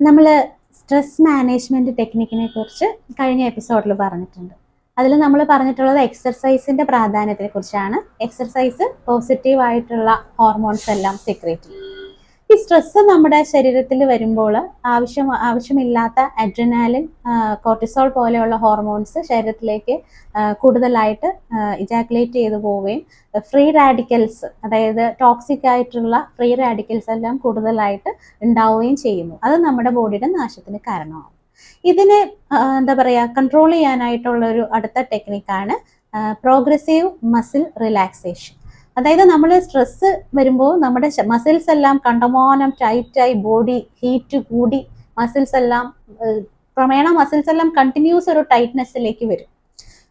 നമ്മൾ stress management ടെക്നിക്കിനെ കുറിച്ച് കഴിഞ്ഞ എപ്പിസോഡിൽ പറഞ്ഞിട്ടുണ്ട്. അതിൽ നമ്മൾ പറഞ്ഞിട്ടുള്ളത് എക്സർസൈസിന്റെ പ്രാധാന്യത്തെ കുറിച്ചാണ്. എക്സർസൈസ് പോസിറ്റീവ് ആയിട്ടുള്ള ഹോർമോൺസ് എല്ലാം സെക്രേറ്റ് ചെയ്യും. ഈ സ്ട്രെസ് നമ്മുടെ ശരീരത്തിൽ വരുമ്പോൾ ആവശ്യമില്ലാത്ത അഡ്രിനാലിൻ, കോർട്ടിസോൾ പോലെയുള്ള ഹോർമോൺസ് ശരീരത്തിലേക്ക് കൂടുതലായിട്ട് ഇജാക്കുലേറ്റ് ചെയ്തു പോവുകയും ഫ്രീ റാഡിക്കൽസ്, അതായത് ടോക്സിക് ആയിട്ടുള്ള ഫ്രീ റാഡിക്കൽസ് എല്ലാം കൂടുതലായിട്ട് ഉണ്ടാവുകയും ചെയ്യുന്നു. അത് നമ്മുടെ ബോഡിയുടെ നാശത്തിന് കാരണമാകും. ഇതിനെ എന്താ പറയുക, കൺട്രോൾ ചെയ്യാനായിട്ടുള്ള ഒരു അടുത്ത ടെക്നിക്കാണ് പ്രോഗ്രസീവ് മസിൽ റിലാക്സേഷൻ. അതായത് നമ്മൾ സ്ട്രെസ് വരുമ്പോൾ നമ്മുടെ മസിൽസ് എല്ലാം കണ്ടമാനം ടൈറ്റായി, ബോഡി ഹീറ്റ് കൂടി മസിൽസ് എല്ലാം ക്രമേണ മസിൽസ് എല്ലാം കണ്ടിന്യൂസ് ഒരു ടൈറ്റ്നെസ്സിലേക്ക് വരും.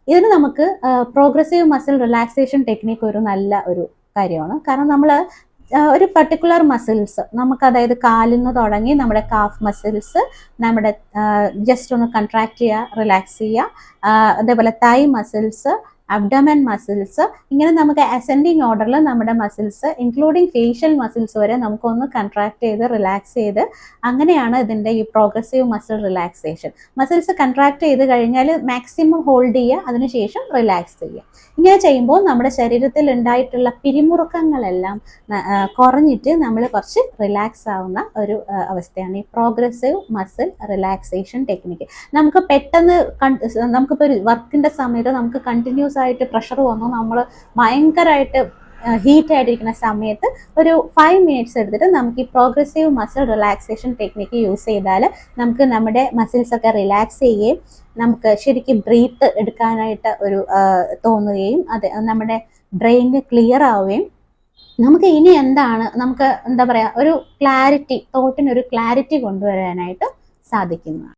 ഇതിന് നമുക്ക് പ്രോഗ്രസീവ് മസിൽ റിലാക്സേഷൻ ടെക്നിക്ക് ഒരു നല്ല ഒരു കാര്യമാണ്. കാരണം നമ്മൾ ഒരു പർട്ടിക്കുലർ മസിൽസ് നമുക്ക്, അതായത് കാലിൽ നിന്ന് തുടങ്ങി നമ്മുടെ കാഫ് മസിൽസ് നമ്മുടെ ജസ്റ്റ് ഒന്ന് കൺട്രാക്ട് ചെയ്യുക, റിലാക്സ് ചെയ്യുക. അതേപോലെ തൈ മസിൽസ്, അബ്ഡമൻ മസിൽസ്, ഇങ്ങനെ നമുക്ക് അസെൻഡിങ് ഓർഡറിൽ നമ്മുടെ മസിൽസ് ഇൻക്ലൂഡിങ് ഫേഷ്യൽ മസിൽസ് വരെ നമുക്കൊന്ന് കൺട്രാക്ട് ചെയ്ത് റിലാക്സ് ചെയ്ത്, അങ്ങനെയാണ് ഇതിൻ്റെ ഈ progressive muscle relaxation. Muscles contract ചെയ്ത് കഴിഞ്ഞാൽ മാക്സിമം ഹോൾഡ് ചെയ്യുക, അതിനുശേഷം റിലാക്സ് ചെയ്യുക. ഇങ്ങനെ ചെയ്യുമ്പോൾ നമ്മുടെ ശരീരത്തിൽ ഉണ്ടായിട്ടുള്ള പിരിമുറുക്കങ്ങളെല്ലാം കുറഞ്ഞിട്ട് നമ്മൾ കുറച്ച് റിലാക്സ് ആവുന്ന ഒരു അവസ്ഥയാണ് ഈ പ്രോഗ്രസീവ് മസിൽ റിലാക്സേഷൻ ടെക്നിക്ക്. നമുക്ക് പെട്ടെന്ന് നമുക്കിപ്പോൾ ഒരു വർക്കിൻ്റെ സമയത്ത് നമുക്ക് കണ്ടിന്യൂസ് ആയിട്ട് പ്രഷർ വന്നു, നമ്മൾ ഭയങ്കരമായിട്ട് ഹീറ്റ് ആയിട്ടിരിക്കുന്ന സമയത്ത് ഒരു 5 മിനിറ്റ്സ് എടുത്തിട്ട് നമുക്ക് ഈ progressive muscle relaxation technique use ചെയ്താൽ നമുക്ക് നമ്മുടെ മസിൽസ് ഒക്കെ റിലാക്സ് ചെയ്യുകയും നമുക്ക് ശരിക്കും ബ്രീത്ത് എടുക്കാനായിട്ട് ഒരു തോന്നുകയും അത് നമ്മുടെ ബ്രെയിനിന് ക്ലിയർ ആവുകയും നമുക്ക് ഇനി എന്താണ്, നമുക്ക് എന്താ പറയുക, ഒരു ക്ലാരിറ്റി, തോട്ടിനൊരു ക്ലാരിറ്റി കൊണ്ടുവരാനായിട്ട് സാധിക്കുന്നതാണ്.